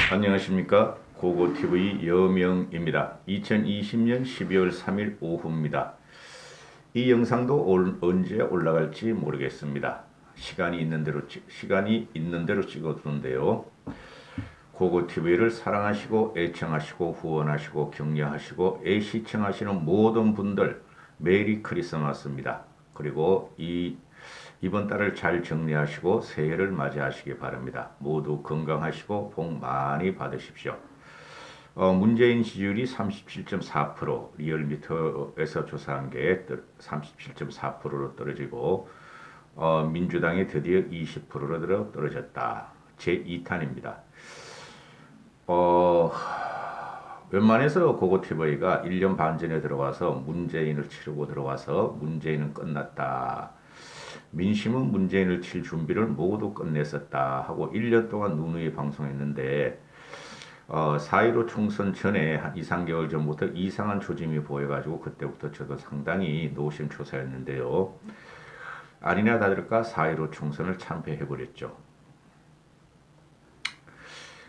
안녕하십니까. 고고TV 여명입니다. 2020년 12월 3일 오후입니다. 이 영상도 언제 올라갈지 모르겠습니다. 시간이 있는 대로 찍어두는데요. 고고TV를 사랑하시고 애청하시고 후원하시고 격려하시고 애시청하시는 모든 분들 메리 크리스마스입니다. 그리고 이번 달을 잘 정리하시고 새해를 맞이하시기 바랍니다. 모두 건강하시고 복 많이 받으십시오. 문재인 지지율이 37.4%, 리얼미터에서 조사한 게 37.4%로 떨어지고 민주당이 드디어 20%로 떨어졌다. 제2탄입니다. 웬만해서 고고TV가 1년 반 전에 들어와서 문재인을 치르고 들어와서 문재인은 끝났다. 민심은 문재인을 칠 준비를 모두 끝냈었다 하고 1년 동안 누누이 방송했는데 4.15 총선 전에 한 2, 3개월 전부터 이상한 조짐이 보여가지고 그때부터 저도 상당히 노심초사했는데요. 아니나 다를까 4.15 총선을 참패해버렸죠.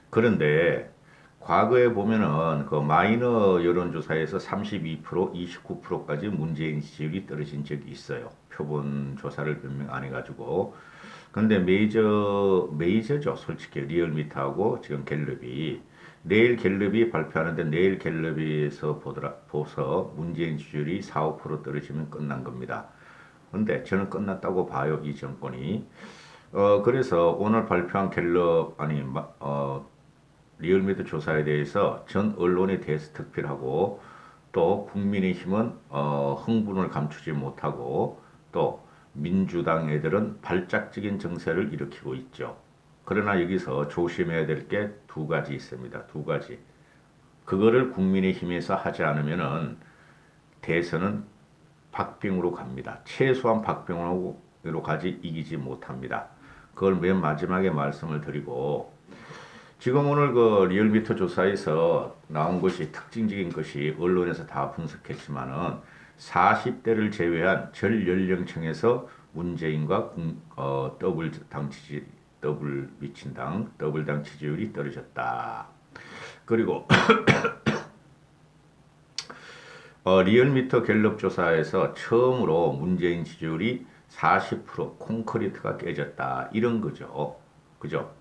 그런데 과거에 보면은 그 마이너 여론조사에서 32%, 29%까지 문재인 지지율이 떨어진 적이 있어요. 표본 조사를 변명 안 해가지고. 근데 메이저죠. 솔직히 리얼미터하고 지금 갤럽이 내일 갤럽이 발표하는데 내일 갤럽에서 보서 문재인 지지율이 4, 5% 떨어지면 끝난 겁니다. 근데 저는 끝났다고 봐요. 이 정권이. 그래서 오늘 발표한 리얼미터 조사에 대해서 전 언론에 대해서 특필하고 또 국민의힘은 흥분을 감추지 못하고 또 민주당 애들은 발작적인 정세를 일으키고 있죠. 그러나 여기서 조심해야 될 게 두 가지 있습니다. 두 가지. 그거를 국민의힘에서 하지 않으면은 대선은 박빙으로 갑니다. 최소한 박빙으로 가지 이기지 못합니다. 그걸 맨 마지막에 말씀을 드리고 지금 오늘 그 리얼미터 조사에서 나온 것이 특징적인 것이 언론에서 다 분석했지만은 40대를 제외한 전 연령층에서 문재인과 더블 당 지지율이 떨어졌다. 그리고 리얼미터 갤럽 조사에서 처음으로 문재인 지지율이 40% 콘크리트가 깨졌다. 이런 거죠. 그죠?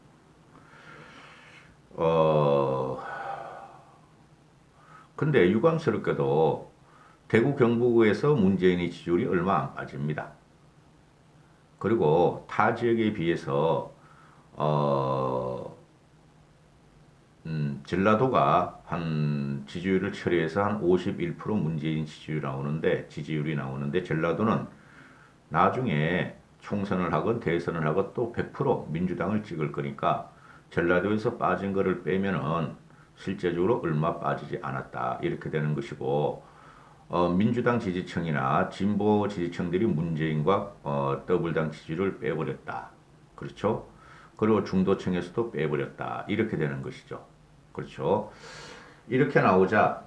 근데 유감스럽게도 대구 경북에서 문재인의 지지율이 얼마 안 빠집니다. 그리고 타 지역에 비해서 전라도가 한 지지율을 처리해서 한 51% 문재인 지지율이 나오는데 전라도는 나중에 총선을 하건 대선을 하건 또 100% 민주당을 찍을 거니까 전라도에서 빠진 거를 빼면은 실제적으로 얼마 빠지지 않았다. 이렇게 되는 것이고, 민주당 지지층이나 진보 지지층들이 문재인과 더블당 지지를 빼버렸다. 그렇죠? 그리고 중도층에서도 빼버렸다. 이렇게 되는 것이죠. 그렇죠? 이렇게 나오자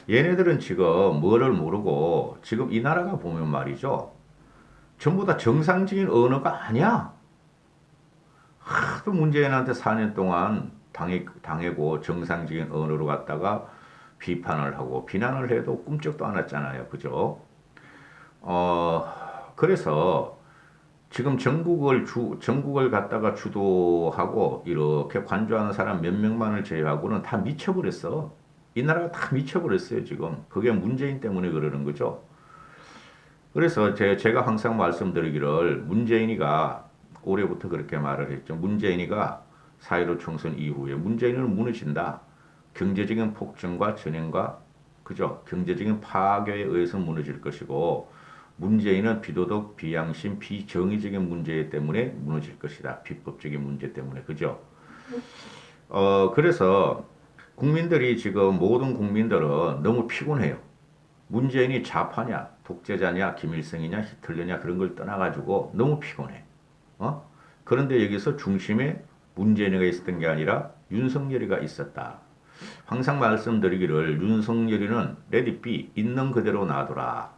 얘네들은 지금 뭐를 모르고 지금 이 나라가 보면 말이죠. 전부 다 정상적인 언어가 아니야. 하도 문재인한테 4년 동안 당하고 정상적인 언어로 갖다가 비판을 하고 비난을 해도 꿈쩍도 안 했잖아요. 그죠? 그래서 지금 전국을 갖다가 주도하고 이렇게 관조하는 사람 몇 명만을 제외하고는 다 미쳐버렸어. 이 나라가 다 미쳐버렸어요, 지금. 그게 문재인 때문에 그러는 거죠. 그래서 제가 항상 말씀드리기를 문재인이가 올해부터 그렇게 말을 했죠. 문재인이가 4.15 총선 이후에 문재인은 무너진다. 경제적인 폭증과 전횡과 그죠? 경제적인 파괴에 의해서 무너질 것이고 문재인은 비도덕, 비양심, 비정의적인 문제 때문에 무너질 것이다. 비법적인 문제 때문에 그죠? 그래서 국민들이 지금 모든 국민들은 너무 피곤해요. 문재인이 좌파냐, 독재자냐, 김일성이냐, 히틀러냐 그런 걸 떠나가지고 너무 피곤해. 그런데 여기서 중심에 문재인이가 있었던 게 아니라 윤석열이가 있었다. 항상 말씀드리기를 윤석열이는 let it be, 있는 그대로 놔둬라.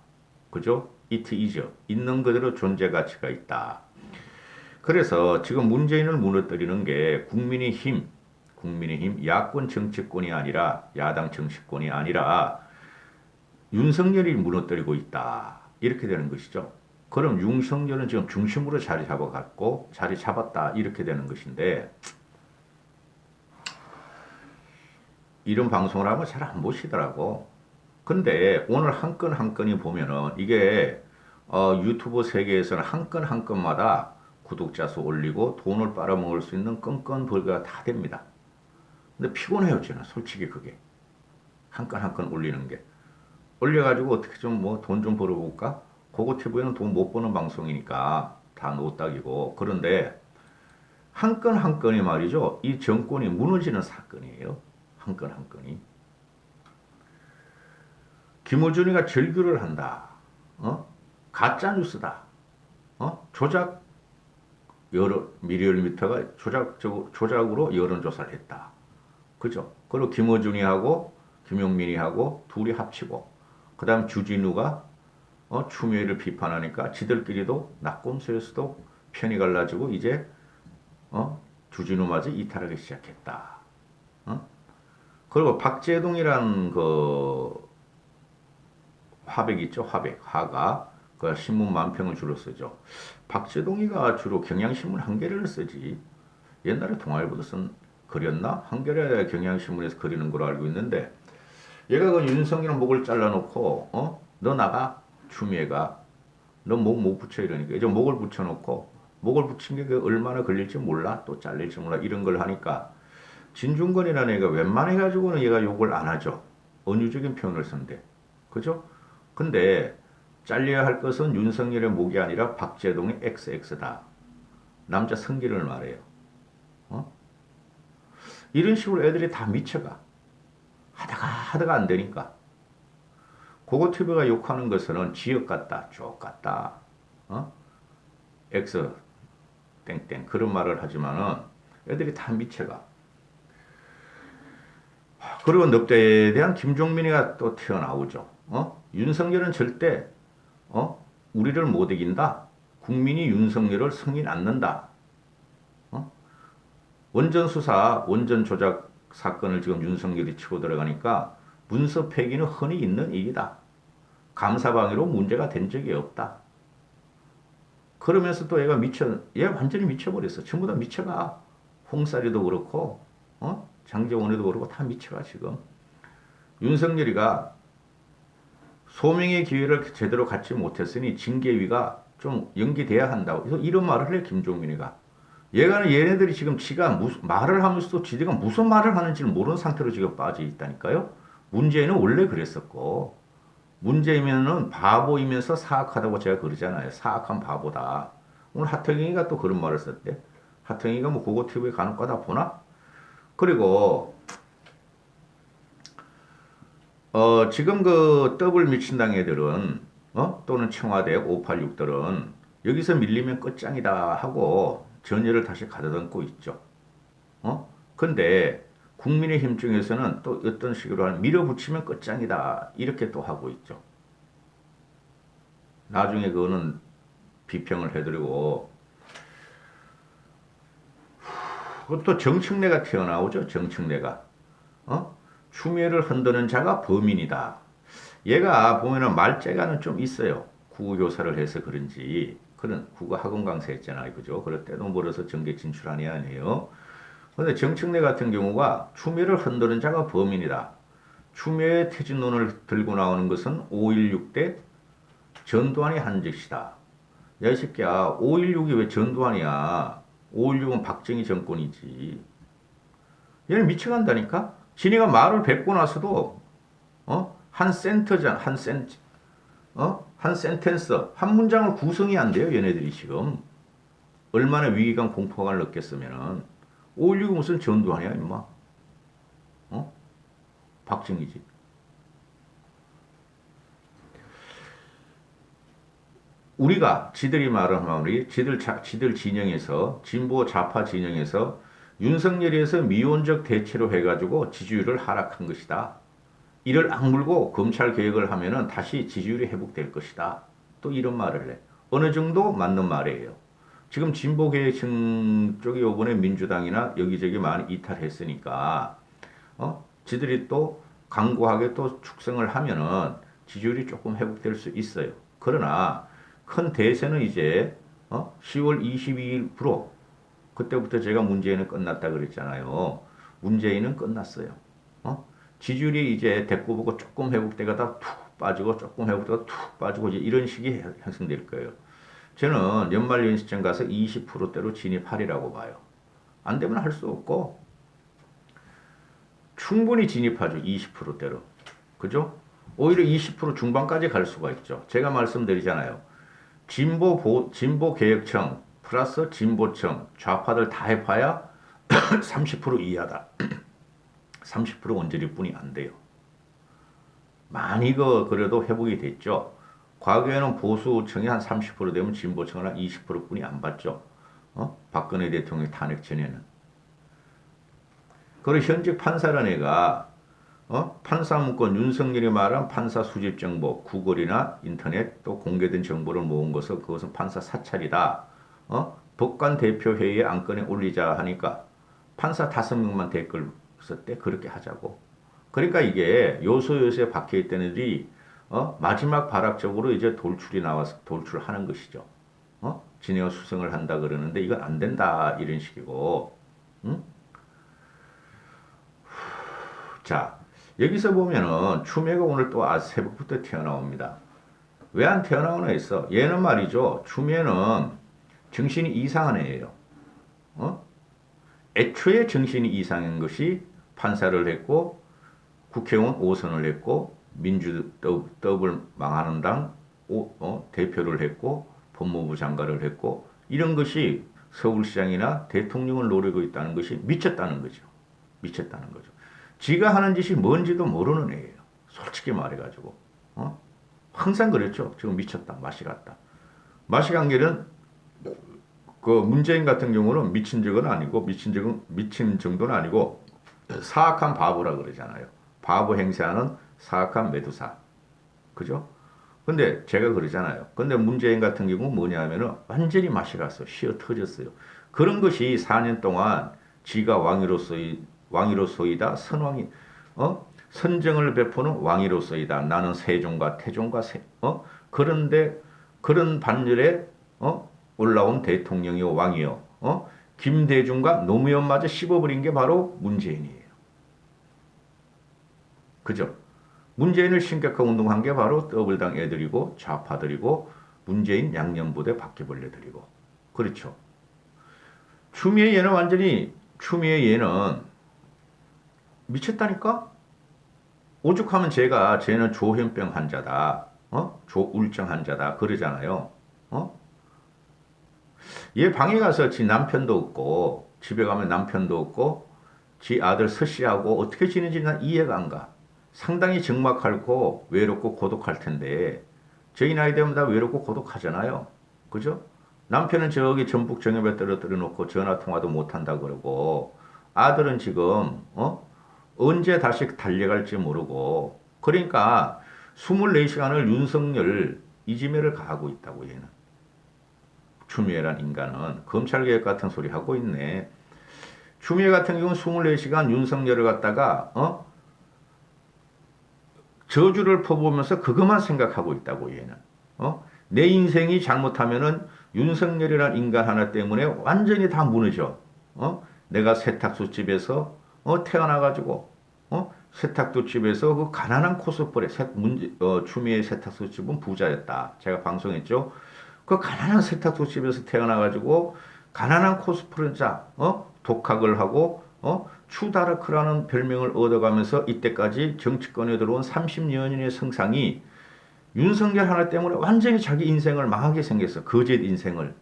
그죠? it is, 있는 그대로 존재 가치가 있다. 그래서 지금 문재인을 무너뜨리는 게 국민의힘 야권 정치권이 아니라 야당 정치권이 아니라 윤석열이 무너뜨리고 있다. 이렇게 되는 것이죠. 그럼 윤석열은 지금 중심으로 자리 잡아갔고 자리 잡았다. 이렇게 되는 것인데 이런 방송을 하면 잘 안 보시더라고. 근데 오늘 한 건 한 건이 보면은 이게 유튜브 세계에서는 한 건 한 건마다 구독자 수 올리고 돈을 빨아먹을 수 있는 건건 벌기가 다 됩니다. 근데 피곤해요, 저는 솔직히 그게. 한 건 한 건 올리는 게. 올려가지고 어떻게 좀 뭐 돈 좀 벌어볼까? 고고 TV는 돈 못 버는 방송이니까 다 노딱이고. 그런데 한 건 한 건이 말이죠. 이 정권이 무너지는 사건이에요. 한 건 한 건이. 김어준이가 절규를 한다. 가짜 뉴스다. 조작 미리얼미터가 조작으로 여론조사를 했다. 그죠? 그리고 김어준이하고 김용민이하고 둘이 합치고 그 다음 주진우가 추미애를 비판하니까 지들끼리도 낙곰수에서도 편이 갈라지고 이제 주진우마저 이탈하기 시작했다. 그리고 박재동이란 그 화백 있죠? 화가 그 신문 만평을 주로 쓰죠. 박재동이가 주로 경향신문 한겨레를 쓰지. 옛날에 동아일보도 쓴 글이었나? 한겨레 경향신문에서 그리는 걸로 알고 있는데 얘가 그 윤석열 목을 잘라놓고 너 나가 추미애가 너 목 못 붙여 이러니까 이제 목을 붙여놓고 목을 붙인 게 얼마나 걸릴지 몰라 또 잘릴지 몰라 이런 걸 하니까 진중권이라는 애가 웬만해가지고는 얘가 욕을 안 하죠. 은유적인 표현을 쓴대. 그죠? 근데 잘려야 할 것은 윤석열의 목이 아니라 박재동의 XX다. 남자 성기를 말해요. 이런 식으로 애들이 다 미쳐가. 하다가 안 되니까. 고고TV가 욕하는 것은 지역 같다, 쪽 같다, X 땡땡 그런 말을 하지만은 애들이 다 미쳐가. 그리고 넉대에 대한 김종민이가 또 튀어나오죠. 윤석열은 절대 우리를 못 이긴다. 국민이 윤석열을 승인 않는다. 원전 수사, 원전 조작 사건을 지금 윤석열이 치고 들어가니까 문서 폐기는 흔히 있는 일이다. 감사방해로 문제가 된 적이 없다. 그러면서 또 얘 완전히 미쳐버렸어. 전부 다 미쳐가. 홍사리도 그렇고, 장재원에도 그렇고 다 미쳐가 지금. 윤석열이가 소명의 기회를 제대로 갖지 못했으니 징계위가 좀 연기돼야 한다고. 그래서 이런 말을 해, 김종민이가. 얘네들이 지금 지가 말을 하면서도 지가 무슨 말을 하는지를 모르는 상태로 지금 빠져 있다니까요. 문재인은 원래 그랬었고, 문재인은 바보이면서 사악하다고 제가 그러잖아요. 사악한 바보다. 오늘 하태경이가 또 그런 말을 썼대. 하태경이가 뭐 고고TV에 가는 거 다 보나? 그리고 지금 그 더블 미친당 애들은 또는 청와대 586들은 여기서 밀리면 끝장이다 하고 전열을 다시 가다듬고 있죠. 근데 국민의힘 중에서는 또 어떤 식으로 밀어붙이면 끝장이다 이렇게 또 하고 있죠. 나중에 그거는 비평을 해드리고 그것도 정청래가 튀어나오죠. 정청래가 추미애를 흔드는 자가 범인이다. 얘가 보면은 말재가는 좀 있어요. 국어교사를 해서 그런지 그런 국어 학원 강사했잖아요. 그죠? 그럴 때도 멀어서 정계 진출한 애 아니에요. 근데 정청래 같은 경우가 추미애를 흔드는 자가 범인이다. 추미애의 퇴진론을 들고 나오는 것은 5.16 때 전두환이 한 짓이다. 야, 이 새끼야, 5.16이 왜 전두환이야? 5.16은 박정희 정권이지. 얘는 미쳐간다니까? 지네가 말을 뱉고 나서도, 한 센터장, 한 센텐스, 한 문장을 구성이 안 돼요, 얘네들이 지금. 얼마나 위기감 공포감을 느꼈으면은. 5.16이 무슨 전두환이야, 임마? 박정희지. 우리가 지들이 말하면 지들 진영에서 진보 좌파 진영에서 윤석열에서 미온적 대체로 해가지고 지지율을 하락한 것이다. 이를 악물고 검찰 개혁을 하면은 다시 지지율이 회복될 것이다. 또 이런 말을 해. 어느 정도 맞는 말이에요. 지금 진보계층 쪽이 요번에 민주당이나 여기저기 많이 이탈했으니까 지들이 또 강고하게 또 축성을 하면은 지지율이 조금 회복될 수 있어요. 그러나 큰 대세는 이제 10월 22일부로 그때부터 제가 문재인은 끝났다 그랬잖아요. 문재인은 끝났어요. 지지율이 이제 대꾸 보고 조금 회복되다가 툭 빠지고 조금 회복되다가 툭 빠지고 이제 이런 식이 형성될 거예요. 저는 연말연시점 가서 20%대로 진입하리라고 봐요. 안 되면 할 수 없고 충분히 진입하죠. 20%대로. 그죠? 오히려 20% 중반까지 갈 수가 있죠. 제가 말씀드리잖아요. 진보 개혁청 플러스 진보청 좌파들 다 해봐야 30% 이하다. 30% 원저리 뿐이 안 돼요. 많이 그래도 회복이 됐죠. 과거에는 보수층이 한 30% 되면 진보층은 한 20% 뿐이 안 받죠. 박근혜 대통령 탄핵 전에는. 그리고 현직 판사란 애가 판사 문건 윤석열이 말한 판사 수집 정보 구글이나 인터넷 또 공개된 정보를 모은 것은 그것은 판사 사찰이다. 법관 대표 회의에 안건에 올리자 하니까 판사 5명만 댓글 썼대. 그렇게 하자고. 그러니까 이게 요소요소에 박혀있던 애들이 마지막 발악적으로 이제 돌출이 나와서 돌출하는 것이죠. 진행을 수성을 한다 그러는데 이건 안 된다 이런 식이고. 응? 자, 여기서 보면은 추미애가 오늘 또 새벽부터 튀어나옵니다. 왜 안 튀어나오나 했어. 얘는 말이죠. 추미애는 정신이 이상한 애예요. 애초에 정신이 이상한 것이 판사를 했고 국회의원 5선을 했고 더블 망하는 당 대표를 했고 법무부 장관을 했고 이런 것이 서울시장이나 대통령을 노리고 있다는 것이 미쳤다는 거죠. 미쳤다는 거죠. 지가 하는 짓이 뭔지도 모르는 애예요. 솔직히 말해가지고. 항상 그랬죠. 지금 미쳤다. 맛이 갔다. 맛이 간 게는 그 문재인 같은 경우는 미친 적은 아니고 미친 정도는 아니고 사악한 바보라 그러잖아요. 바보 행세하는 사악한 매두사. 그죠? 근데 제가 그러잖아요. 근데 문재인 같은 경우 뭐냐면은 완전히 맛이 갔어. 쉬어 터졌어요. 그런 것이 4년 동안 지가 왕이로서이다. 선정을 베푸는 왕이로서이다. 나는 세종과 태종과 그런데 그런 반열에 올라온 대통령이요 왕이요. 김대중과 노무현마저 씹어버린 게 바로 문재인이에요. 그죠? 문재인을 신격화 운동한 게 바로 더블당 애들이고 좌파들이고 문재인 양념부대 바퀴벌레들이고 그렇죠. 추미애 얘는 미쳤다니까? 오죽하면 쟤는 조현병 환자다. 조울증 환자다. 그러잖아요. 얘 방에 가서 지 남편도 없고 집에 가면 남편도 없고 지 아들 서씨하고 어떻게 지내는지 난 이해가 안 가. 상당히 적막하고 외롭고 고독할 텐데 저희 나이 되면 다 외롭고 고독하잖아요. 그죠? 남편은 저기 전북 정읍에 떨어뜨려 놓고 전화통화도 못한다 그러고 아들은 지금 언제 다시 달려갈지 모르고 그러니까 24시간을 윤석열 이지매를 가하고 있다고 얘는. 추미애란 인간은 검찰개혁 같은 소리 하고 있네. 추미애 같은 경우는 24시간 윤석열을 갖다가 저주를 퍼부으면서 그것만 생각하고 있다고 얘는. 내 인생이 잘못하면은 윤석열이라는 인간 하나 때문에 완전히 다 무너져. 내가 세탁소집에서 태어나가지고 세탁소집에서 그 가난한 코스프레 추미애 세탁소집은 부자였다. 제가 방송했죠. 그 가난한 세탁소집에서 태어나가지고 가난한 코스프레자 독학을 하고 추다르크라는 별명을 얻어가면서 이때까지 정치권에 들어온 30년의 성상이 윤석열 하나 때문에 완전히 자기 인생을 망하게 생겼어. 거짓 인생을.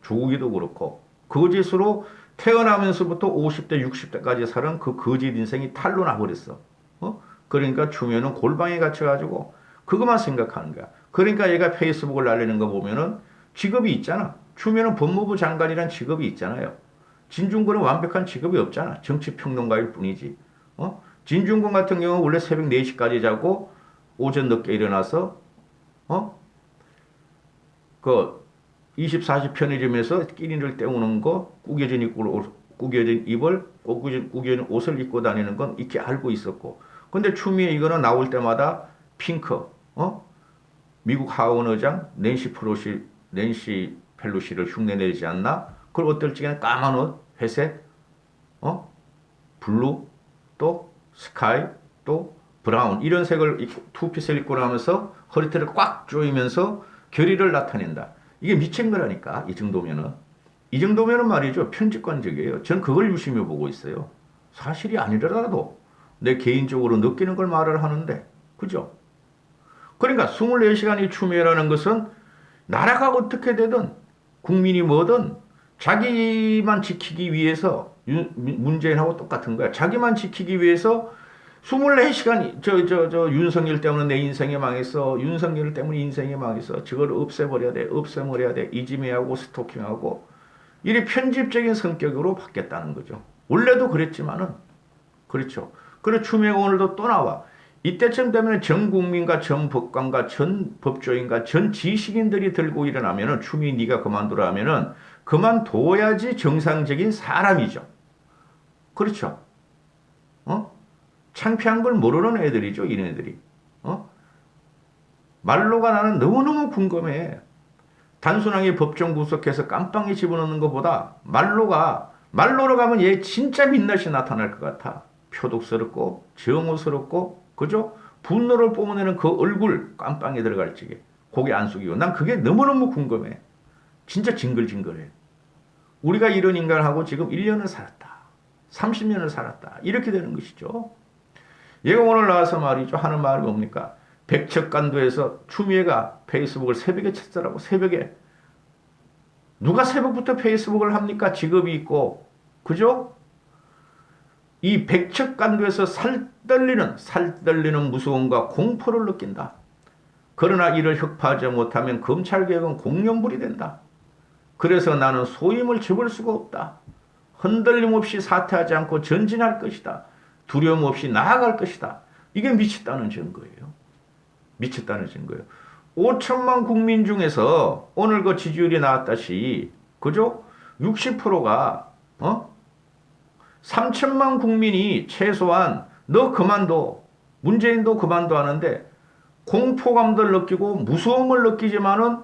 조국이도 그렇고 거짓으로 태어나면서부터 50대 60대까지 살은 그 거짓 인생이 탈로 나버렸어. 그러니까 추미애는 골방에 갇혀가지고 그것만 생각하는 거야. 그러니까 얘가 페이스북을 날리는 거 보면은 직업이 있잖아. 추미애는 법무부 장관이란 직업이 있잖아요. 진중권은 완벽한 직업이 없잖아. 정치평론가일 뿐이지. 진중권 같은 경우는 원래 새벽 4시까지 자고 오전 늦게 일어나서 그 24시 편의점에서 끼니를 때우는 거, 구겨진 입을, 구겨진 옷을 입고 다니는 건 이렇게 알고 있었고. 근데 추미애 이거는 나올 때마다 핑크, 미국 하원 의장 낸시 펠로시를 흉내내지 않나? 그리고 어떨 적에는 까만 옷, 회색, 블루, 또 스카이, 또 브라운 이런 색을 입고 투피스를 입고 나면서 허리띠를 꽉 조이면서 결의를 나타낸다. 이게 미친 거라니까. 이 정도면은 말이죠. 편집관적이에요. 전 그걸 유심히 보고 있어요. 사실이 아니더라도 내 개인적으로 느끼는 걸 말을 하는데, 그죠? 그러니까 24시간이 추미애라는 것은 나라가 어떻게 되든 국민이 뭐든 자기만 지키기 위해서 문재인하고 똑같은 거야. 자기만 지키기 위해서 24시간이 윤석열 때문에 내 인생이 망했어. 윤석열 때문에 인생이 망했어. 저걸 없애버려야 돼. 없애버려야 돼. 이지매하고 스토킹하고 이리 편집적인 성격으로 바뀌었다는 거죠. 원래도 그랬지만은 그렇죠. 그래 추미애가 오늘도 또 나와. 이때쯤 되면 전 국민과 전 법관과 전 법조인과 전 지식인들이 들고 일어나면은 추미애 네가 그만두라 하면은 그만둬야지 정상적인 사람이죠. 그렇죠. 창피한 걸 모르는 애들이죠, 이네들이. 말로가 나는 너무너무 궁금해. 단순하게 법정 구속해서 깜빵에 집어넣는 것보다 말로로 가면 얘 진짜 민낯이 나타날 것 같아. 표독스럽고 정오스럽고 그죠? 분노를 뿜어내는 그 얼굴 깜빵에 들어갈 적에 고개 안 숙이고 난 그게 너무너무 궁금해. 진짜 징글징글해. 우리가 이런 인간하고 지금 1년을 살았다. 30년을 살았다. 이렇게 되는 것이죠. 얘가 오늘 나와서 말이죠. 하는 말이 뭡니까? 백척간도에서 추미애가 페이스북을 새벽에 쳤더라고. 새벽에. 누가 새벽부터 페이스북을 합니까? 직업이 있고. 그죠? 이 백척간도에서 살떨리는 무서움과 공포를 느낀다. 그러나 이를 혁파하지 못하면 검찰개혁은 공룡불이 된다. 그래서 나는 소임을 접을 수가 없다. 흔들림 없이 사퇴하지 않고 전진할 것이다. 두려움 없이 나아갈 것이다. 이게 미쳤다는 증거예요. 미쳤다는 증거예요. 5천만 국민 중에서 오늘 그 지지율이 나왔다시 그죠? 60%가 3천만 국민이 최소한 너 그만둬. 문재인도 그만둬 하는데 공포감도 느끼고 무서움을 느끼지만은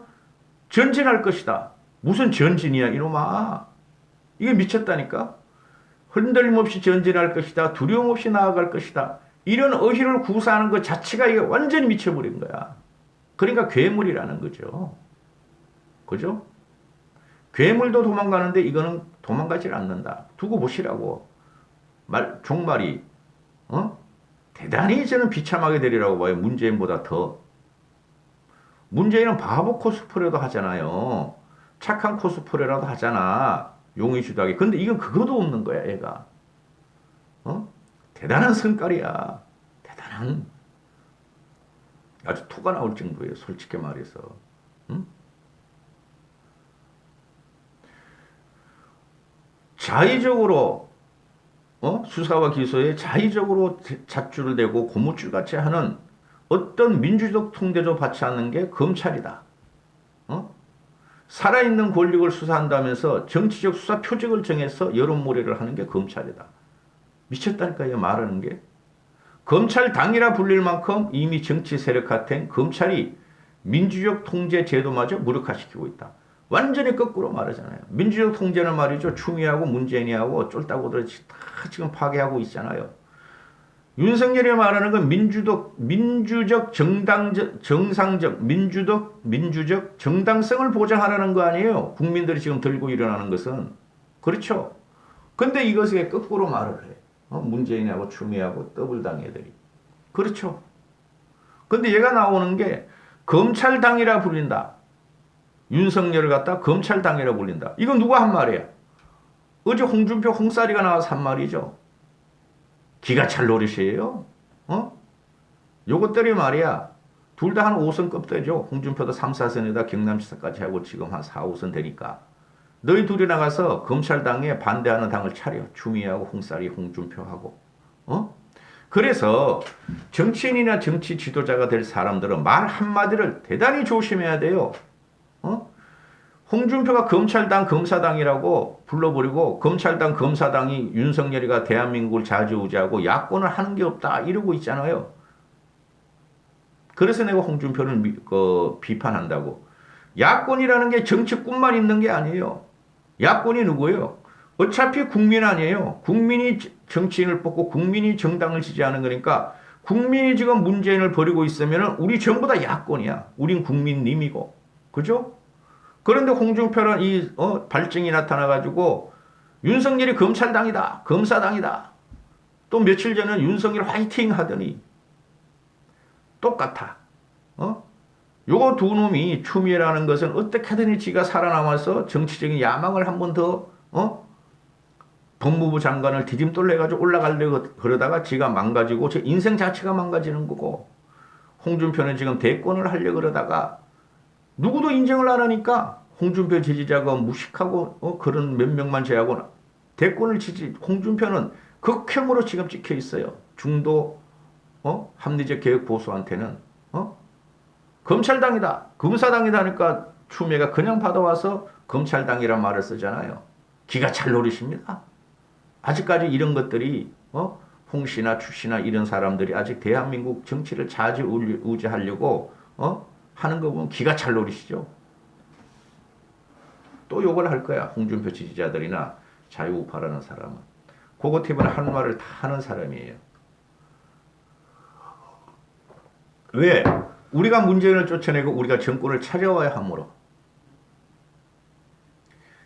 전진할 것이다. 무슨 전진이야 이놈아. 이게 미쳤다니까. 흔들림 없이 전진할 것이다. 두려움 없이 나아갈 것이다. 이런 의의를 구사하는 것 자체가 이게 완전히 미쳐버린 거야. 그러니까 괴물이라는 거죠. 그죠? 괴물도 도망가는데 이거는 도망가질 않는다. 두고 보시라고. 종말이 대단히 저는 비참하게 되리라고 봐요. 문재인보다 더. 문재인은 바보 코스프레도 하잖아요. 착한 코스프레라도 하잖아. 용의주도하게. 근데 이건 그거도 없는 거야, 얘가. 대단한 성깔이야. 대단한. 아주 토가 나올 정도예요, 솔직히 말해서. 응? 자의적으로, 수사와 기소에 자의적으로 잣줄을 대고 고무줄같이 하는 어떤 민주적 통제도 받지 않는 게 검찰이다. 살아있는 권력을 수사한다면서 정치적 수사 표적을 정해서 여론몰이를 하는 게 검찰이다. 미쳤다니까요, 말하는 게. 검찰당이라 불릴 만큼 이미 정치 세력화된 검찰이 민주적 통제 제도마저 무력화시키고 있다. 완전히 거꾸로 말하잖아요. 민주적 통제는 말이죠. 추미애하고 문재인이하고 쫄따구들 다 지금 파괴하고 있잖아요. 윤석열이 말하는 건 민주적 정당성을 보장하라는 거 아니에요. 국민들이 지금 들고 일어나는 것은. 그렇죠. 근데 이것에 거꾸로 말을 해. 문재인하고 추미애하고 더블당 애들이. 그렇죠. 근데 얘가 나오는 게 검찰당이라 불린다. 윤석열을 갖다 검찰당이라 불린다. 이건 누가 한 말이야? 어제 홍준표 홍사리가 나와서 한 말이죠. 기가 찰 노릇이에요. 요것들이 말이야. 둘 다 한 5선급 되죠. 홍준표도 3, 4선에다 경남지사까지 하고 지금 한 4, 5선 되니까. 너희 둘이 나가서 검찰당에 반대하는 당을 차려. 추미애하고 홍사리, 홍준표하고. 그래서 정치인이나 정치 지도자가 될 사람들은 말 한마디를 대단히 조심해야 돼요. 홍준표가 검찰당 검사당이라고 불러버리고 검찰당 검사당이 윤석열이가 대한민국을 좌지우지하고 야권을 하는 게 없다 이러고 있잖아요. 그래서 내가 홍준표를 비판한다고. 야권이라는 게 정치꾼만 있는 게 아니에요. 야권이 누구예요? 어차피 국민 아니에요. 국민이 정치인을 뽑고 국민이 정당을 지지하는 거니까 국민이 지금 문재인을 버리고 있으면 우리 전부 다 야권이야. 우린 국민님이고. 그죠? 그런데 홍준표는 발증이 나타나가지고 윤석열이 검찰당이다. 검사당이다. 또 며칠 전에 윤석열 화이팅 하더니 똑같아. 요거 두 놈이 추미애라는 것은 어떻게든 지가 살아남아서 정치적인 야망을 한 번 더, 법무부 장관을 디딤돌 내가지고 올라가려고 그러다가 지가 망가지고 제 인생 자체가 망가지는 거고, 홍준표는 지금 대권을 하려고 그러다가 누구도 인정을 안 하니까 홍준표 지지자가 무식하고 그런 몇 명만 제하고 대권을 홍준표는 극혐으로 지금 찍혀 있어요. 중도 합리적 개혁 보수한테는 검찰당이다, 검사당이다 하니까 추미애가 그냥 받아와서 검찰당이란 말을 쓰잖아요. 기가 찰 노릇입니다. 아직까지 이런 것들이 홍씨나 추씨나 이런 사람들이 아직 대한민국 정치를 좌지우지하려고 하는 거 보면 기가 찰 노릇이죠. 또 욕을 할 거야. 홍준표 지지자들이나 자유우파라는 사람은. 그거 때문에 하는 말을 다 하는 사람이에요. 왜? 우리가 문재인을 쫓아내고 우리가 정권을 찾아와야 하므로.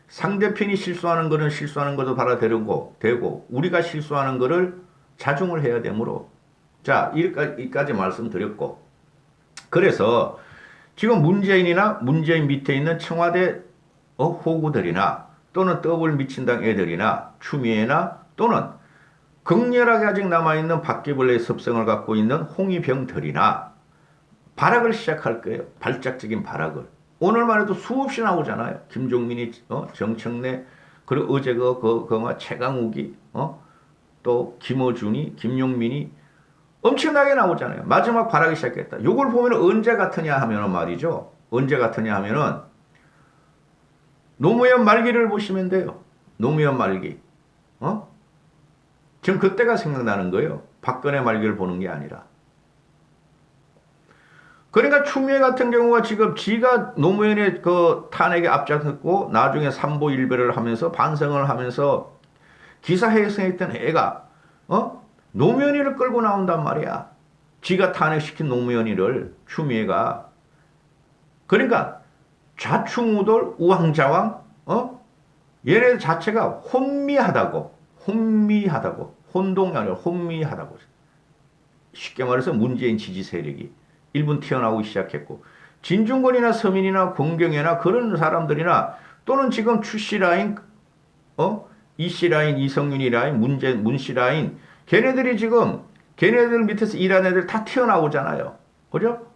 상대편이 실수하는 거는 실수하는 것도 받아들이고 되고 우리가 실수하는 거를 자중을 해야 되므로. 자, 여기까지 말씀드렸고, 그래서 지금 문재인이나 문재인 밑에 있는 청와대 호구들이나 또는 떡을 미친당 애들이나 추미애나 또는 극렬하게 아직 남아있는 바퀴벌레의 습성을 갖고 있는 홍위병들이나 발악을 시작할 거예요. 발작적인 발악을. 오늘만 해도 수없이 나오잖아요. 김종민이 정청래, 그리고 어제 최강욱이 또 김어준이, 김용민이 엄청나게 나오잖아요. 마지막 발악이 시작했다. 요걸 보면 언제 같으냐 하면은 말이죠. 언제 같으냐 하면은 노무현 말기를 보시면 돼요. 노무현 말기. 지금 그때가 생각나는 거예요. 박근혜 말기를 보는 게 아니라. 그러니까 추미애 같은 경우가 지금 지가 노무현의 그 탄핵에 앞장섰고 나중에 삼보일배를 하면서 반성을 하면서 기사회생했던 애가 노무현이를 끌고 나온단 말이야. 지가 탄핵시킨 노무현이를 추미애가. 그러니까 좌충우돌 우왕좌왕 얘네 자체가 혼미하다고 혼동이 아니라 혼미하다고. 쉽게 말해서 문재인 지지 세력이 일본 튀어나오기 시작했고, 진중권이나 서민이나 공경애나 그런 사람들이나 또는 지금 추씨 라인, 이씨 라인, 이성윤이 라인, 문씨 라인, 걔네들이 지금 걔네들 밑에서 일하는 애들 다 튀어나오잖아요. 그죠?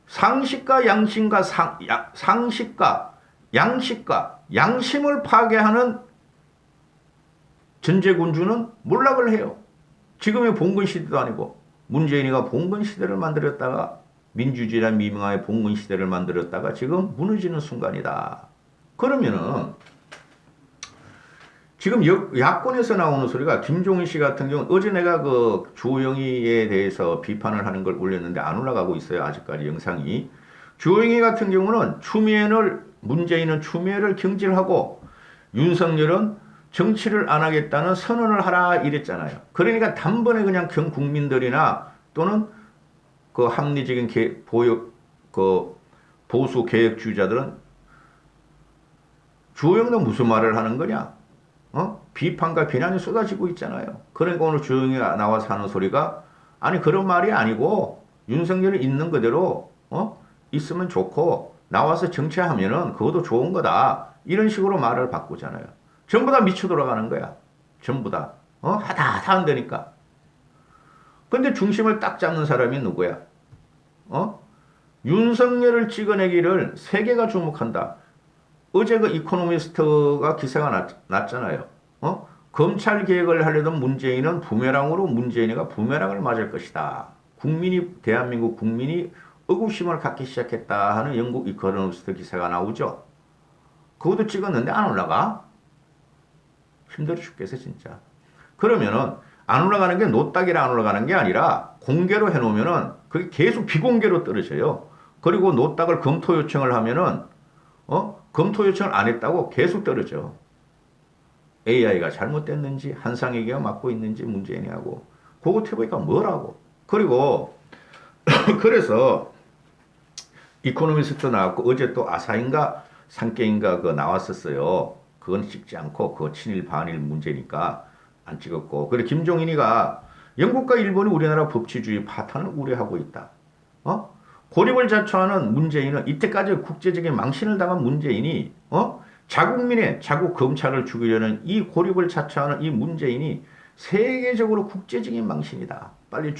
상식과 양심과 상식과 양식과 양심을 파괴하는 전제군주는 몰락을 해요. 지금의 봉건 시대도 아니고 문재인이가 봉건 시대를 만들었다가 민주주의란 미명하에 봉건 시대를 만들었다가 지금 무너지는 순간이다. 그러면은 지금 야권에서 나오는 소리가 김종인 씨 같은 경우 어제 내가 그 주호영이에 대해서 비판을 하는 걸 올렸는데 안 올라가고 있어요. 아직까지 영상이. 주호영이 같은 경우는 문재인은 추미애를 경질하고 윤석열은 정치를 안 하겠다는 선언을 하라 이랬잖아요. 그러니까 단번에 그냥 국민들이나 또는 그 합리적인 보수 개혁주의자들은 주호영은 무슨 말을 하는 거냐? 비판과 비난이 쏟아지고 있잖아요. 그러니까 오늘 주호영이 나와서 하는 소리가 아니 그런 말이 아니고 윤석열이 있는 그대로 있으면 좋고 나와서 정치하면은 그것도 좋은 거다. 이런 식으로 말을 바꾸잖아요. 전부 다 미쳐 돌아가는 거야. 전부 다. 하다 한다니까. 근데 중심을 딱 잡는 사람이 누구야? 윤석열을 찍어내기를 세계가 주목한다. 어제 그 이코노미스트가 기사가 났잖아요. 검찰 개혁을 하려던 문재인은 문재인이가 부메랑을 맞을 것이다. 대한민국 국민이 의구심을 갖기 시작했다 하는 영국 이코노미스트 기사가 나오죠. 그것도 찍었는데 안 올라가? 힘들어 죽겠어 진짜. 그러면은 안 올라가는 게 노딱이라 안 올라가는 게 아니라 공개로 해놓으면은 그게 계속 비공개로 떨어져요. 그리고 노딱을 검토 요청을 하면은 검토 요청을 안 했다고 계속 떨어져. AI가 잘못됐는지 한상혁이가 맡고 있는지 문재인이 하고 그거 해보니까 뭐라고. 그리고 그래서 이코노미스트 나왔고 어제 또 아사인가 산케인가 그거 나왔었어요. 그건 찍지 않고 그거 친일 반일 문제니까 안 찍었고. 그래 김종인이가 영국과 일본이 우리나라 법치주의 파탄을 우려하고 있다. 고립을 자초하는 문재인은 이때까지 국제적인 망신을 당한 문재인이 자국민의 자국 검찰을 죽이려는 이 고립을 자초하는 이 문재인이 세계적으로 국제적인 망신이다. 빨리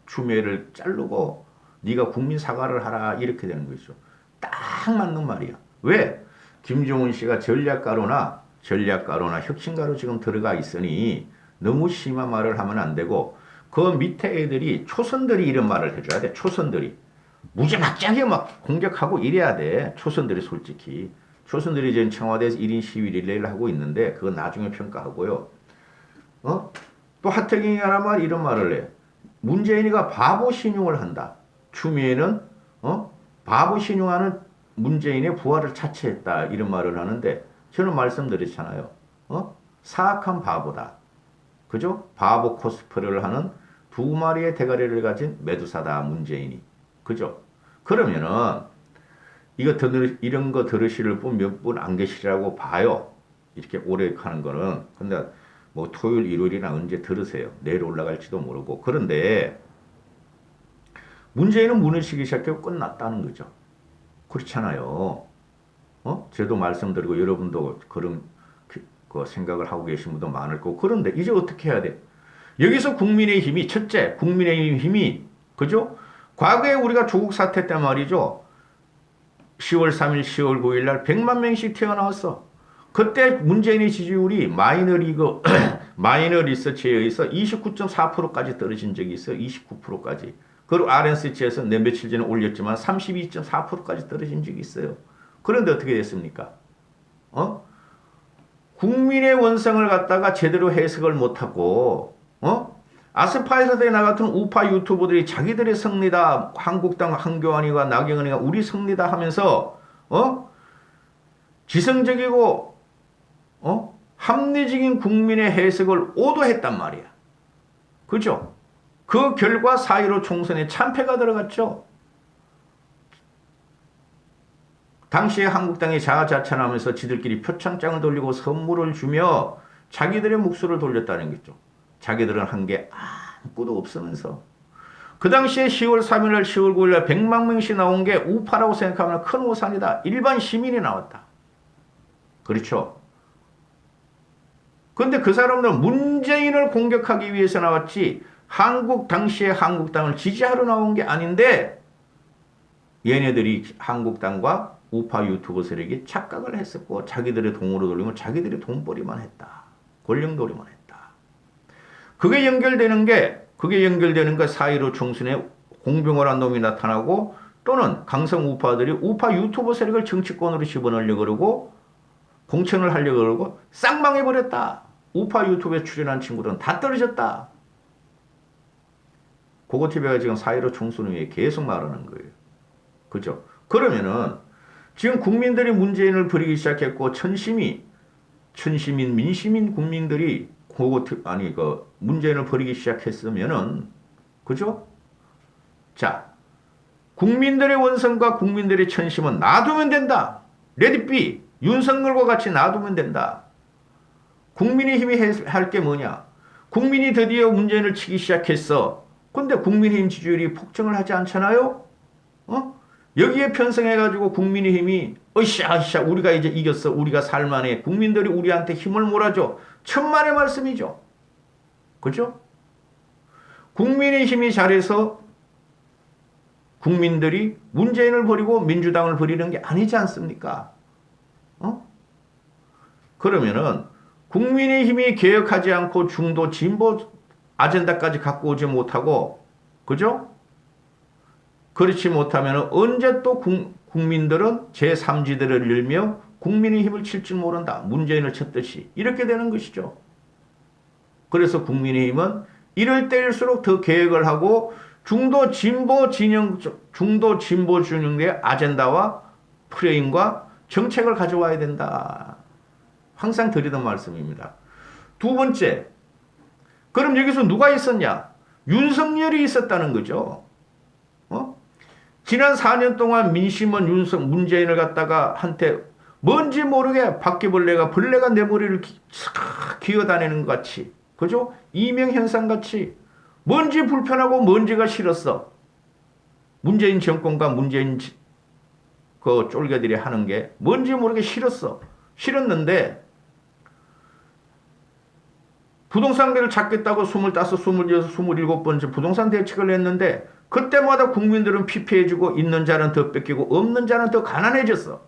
추미애를 자르고 네가 국민 사과를 하라 이렇게 되는 거죠. 딱 맞는 말이야. 왜? 김종은 씨가 전략가로나 혁신가로 지금 들어가 있으니 너무 심한 말을 하면 안 되고 그 밑에 애들이 초선들이 이런 말을 해줘야 돼. 초선들이 무지막지하게 막 공격하고 이래야 돼. 초선들이 솔직히. 초선들이 지금 청와대에서 1인 시위 릴레이를 하고 있는데 그건 나중에 평가하고요. 또 하태경이 하나 말 이런 말을 해. 문재인이가 바보 신용을 한다. 추미애는 바보 신용하는 문재인의 부활을 자처했다. 이런 말을 하는데 저는 말씀드렸잖아요. 사악한 바보다. 그죠? 바보 코스프레를 하는 두 마리의 대가리를 가진 메두사다 문재인이. 그죠? 그러면은 이런 거 들으실 분 몇 분 안 계시라고 봐요. 이렇게 오래 하는 거는. 근데 뭐 토요일 일요일이나 언제 들으세요. 내일 올라갈지도 모르고. 그런데 문재인은 무너지기 시작하고 끝났다는 거죠. 그렇잖아요. 저도 말씀드리고 여러분도 그런 그 생각을 하고 계신 분도 많을 거고. 그런데 이제 어떻게 해야 돼? 여기서 국민의힘이 첫째, 국민의힘이 그죠? 과거에 우리가 조국 사태 때 말이죠. 10월 3일, 10월 9일 날 100만 명씩 튀어나왔어. 그때 문재인의 지지율이 마이너리그 마이너 리서치에 의해서 29.4%까지 떨어진 적이 있어요. 29%까지. 그리고 RNC에서 내 며칠 전에 올렸지만 32.4%까지 떨어진 적이 있어요. 그런데 어떻게 됐습니까? 국민의 원성을 갖다가 제대로 해석을 못하고 아스파에서에 나 같은 우파 유튜버들이 자기들의 승리다. 한국당 한교안이가 나경원이가 우리 승리다 하면서 지성적이고 합리적인 국민의 해석을 오도했단 말이야. 그죠? 그 결과 4.15 총선에 참패가 들어갔죠. 당시에 한국당이 자아자찬하면서 지들끼리 표창장을 돌리고 선물을 주며 자기들의 몫을 돌렸다는 거죠. 자기들은 한 게 아무것도 없으면서. 그 당시에 10월 3일날 10월 9일날 100만 명씩 나온 게 우파라고 생각하면 큰 오산이다. 일반 시민이 나왔다. 그렇죠? 그런데 그 사람들은 문재인을 공격하기 위해서 나왔지 당시에 한국당을 지지하러 나온 게 아닌데 얘네들이 한국당과 우파 유튜버 세력이 착각을 했었고 자기들의 돈으로 돌리면 자기들이 돈벌이만 했다. 권력놀이만 했다. 그게 연결되는 게 4.15 총선에 공병을 한 놈이 나타나고 또는 강성 우파들이 우파 유튜버 세력을 정치권으로 집어넣으려고 그러고 공천을 하려고 그러고 쌍망해버렸다. 우파 유튜브에 출연한 친구들은 다 떨어졌다. 고고TV가 지금 4.15 총선 후에 계속 말하는 거예요. 그죠? 그러면은 지금 국민들이 문재인을 버리기 시작했고 천시민, 민시민 국민들이 문재인을 버리기 시작했으면은 그죠? 자, 국민들의 원성과 국민들의 천심은 놔두면 된다. 레디비 윤석열과 같이 놔두면 된다. 국민의힘이 할 게 뭐냐? 국민이 드디어 문재인을 치기 시작했어. 근데 국민의힘 지지율이 폭증을 하지 않잖아요? 여기에 편성해가지고 국민의힘이 으쌰 우리가 이제 이겼어. 우리가 살만해. 국민들이 우리한테 힘을 몰아줘. 천만의 말씀이죠. 그죠? 국민의힘이 잘해서 국민들이 문재인을 버리고 민주당을 버리는 게 아니지 않습니까? 그러면은 국민의힘이 개혁하지 않고 중도 진보 아젠다까지 갖고 오지 못하고 그죠? 그렇지 못하면 언제 또 국민들은 제3지대를 열며 국민의힘을 칠 줄 모른다. 문재인을 쳤듯이. 이렇게 되는 것이죠. 그래서 국민의힘은 이럴 때일수록 더 계획을 하고 중도 진보 진영의 아젠다와 프레임과 정책을 가져와야 된다. 항상 드리던 말씀입니다. 두 번째, 그럼 여기서 누가 있었냐? 윤석열이 있었다는 거죠. 지난 4년 동안 민심은 문재인을 갖다가 한테 뭔지 모르게 바퀴벌레가 내 머리를 기어다니는 것 같이, 그죠? 이명현상 같이 뭔지 불편하고 뭔지가 싫었어. 문재인 정권과 문재인 그 쫄개들이 하는 게 뭔지 모르게 싫었는데 부동산대를 찾겠다고 25, 26, 27번째 부동산 대책을 했는데 그때마다 국민들은 피폐해지고 있는 자는 더 뺏기고 없는 자는 더 가난해졌어.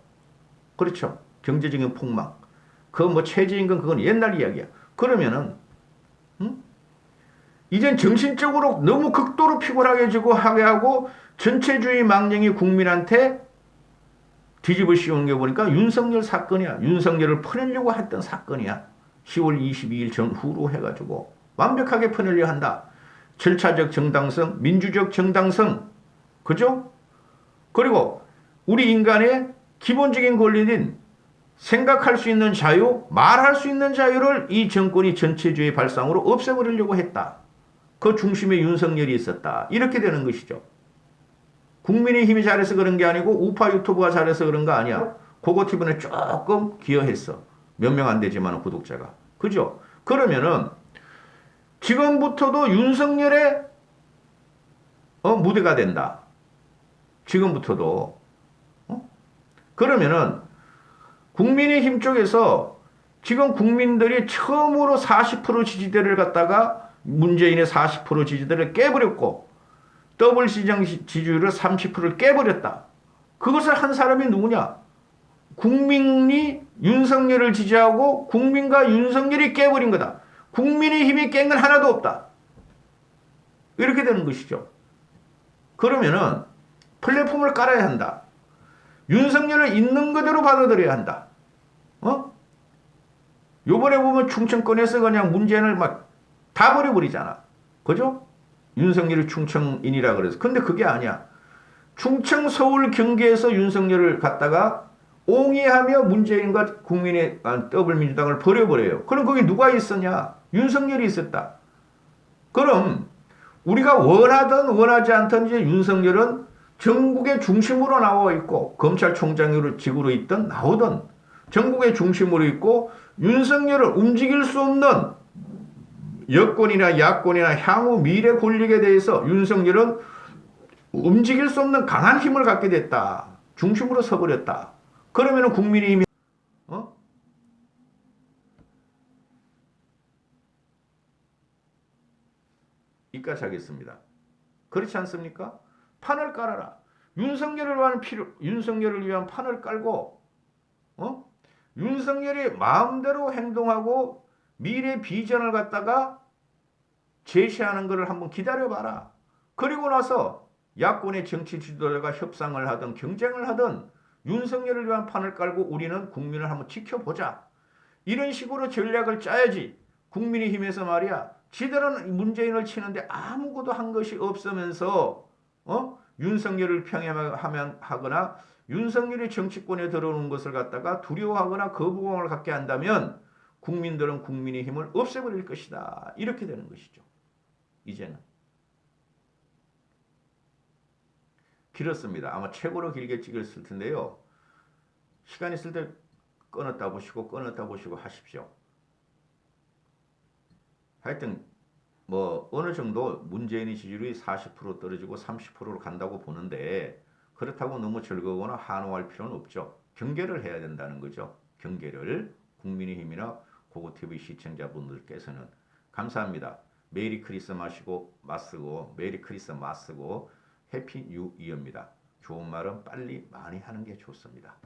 그렇죠. 경제적인 폭망. 그거 뭐 최저임금 그건 옛날 이야기야. 그러면은 이젠 정신적으로 너무 극도로 피곤하게 하게 하고 전체주의 망령이 국민한테 뒤집어 씌우는 게 보니까 윤석열 사건이야. 윤석열을 퍼내려고 했던 사건이야. 10월 22일 전후로 해가지고 완벽하게 퍼내려 한다. 절차적 정당성, 민주적 정당성, 그죠? 그리고 우리 인간의 기본적인 권리인 생각할 수 있는 자유, 말할 수 있는 자유를 이 정권이 전체주의 발상으로 없애버리려고 했다. 그 중심에 윤석열이 있었다. 이렇게 되는 것이죠. 국민의힘이 잘해서 그런 게 아니고 우파 유튜브가 잘해서 그런 거 아니야. 그거 때문에 조금 기여했어. 몇 명 안 되지만 구독자가. 그죠? 그러면은 지금부터도 윤석열의 무대가 된다. 지금부터도. 그러면은 국민의힘 쪽에서 지금 국민들이 처음으로 40% 지지대를 갖다가 문재인의 40% 지지대를 깨버렸고 더블 시장 지지율을 30%를 깨버렸다. 그것을 한 사람이 누구냐? 국민이 윤석열을 지지하고 국민과 윤석열이 깨버린 거다. 국민의힘이 깬 건 하나도 없다. 이렇게 되는 것이죠. 그러면은 플랫폼을 깔아야 한다. 윤석열을 있는 그대로 받아들여야 한다. 요번에 보면 충청권에서 그냥 문재인을 막 다 버려버리잖아. 그죠? 윤석열이 충청인이라 그래서. 근데 그게 아니야. 충청, 서울, 경기에서 윤석열을 갖다가 옹이하며 문재인과 국민의 더불어민주당을 버려버려요. 그럼 거기 누가 있었냐? 윤석열이 있었다. 그럼 우리가 원하든 원하지 않든 이제 윤석열은 전국의 중심으로 나와 있고 검찰총장으로 직으로 있든 나오든 전국의 중심으로 있고 윤석열을 움직일 수 없는 여권이나 야권이나 향후 미래 권력에 대해서 윤석열은 움직일 수 없는 강한 힘을 갖게 됐다. 중심으로 서버렸다. 그러면 국민의힘이 이까지 하겠습니다. 그렇지 않습니까? 판을 깔아라. 윤석열을 위한 판을 깔고 윤석열이 마음대로 행동하고 미래 비전을 갖다가 제시하는 것을 한번 기다려봐라. 그리고 나서 야권의 정치 지도자가 협상을 하든 경쟁을 하든 윤석열을 위한 판을 깔고 우리는 국민을 한번 지켜보자. 이런 식으로 전략을 짜야지. 국민의힘에서 말이야. 지들은 문재인을 치는데 아무것도 한 것이 없으면서 윤석열을 평행하거나 윤석열이 정치권에 들어오는 것을 갖다가 두려워하거나 거부감을 갖게 한다면 국민들은 국민의힘을 없애버릴 것이다. 이렇게 되는 것이죠. 이제는. 길었습니다. 아마 최고로 길게 찍었을 텐데요. 시간 있을 때 끊었다 보시고 하십시오. 하여튼 뭐 어느 정도 문재인의 지지율이 40% 떨어지고 30%로 간다고 보는데 그렇다고 너무 즐거우거나 한호할 필요는 없죠. 경계를 해야 된다는 거죠. 경계를 국민의힘이나 고고TV 시청자분들께서는 감사합니다. 메리 크리스마스고 해피 뉴 이어입니다. 좋은 말은 빨리 많이 하는 게 좋습니다.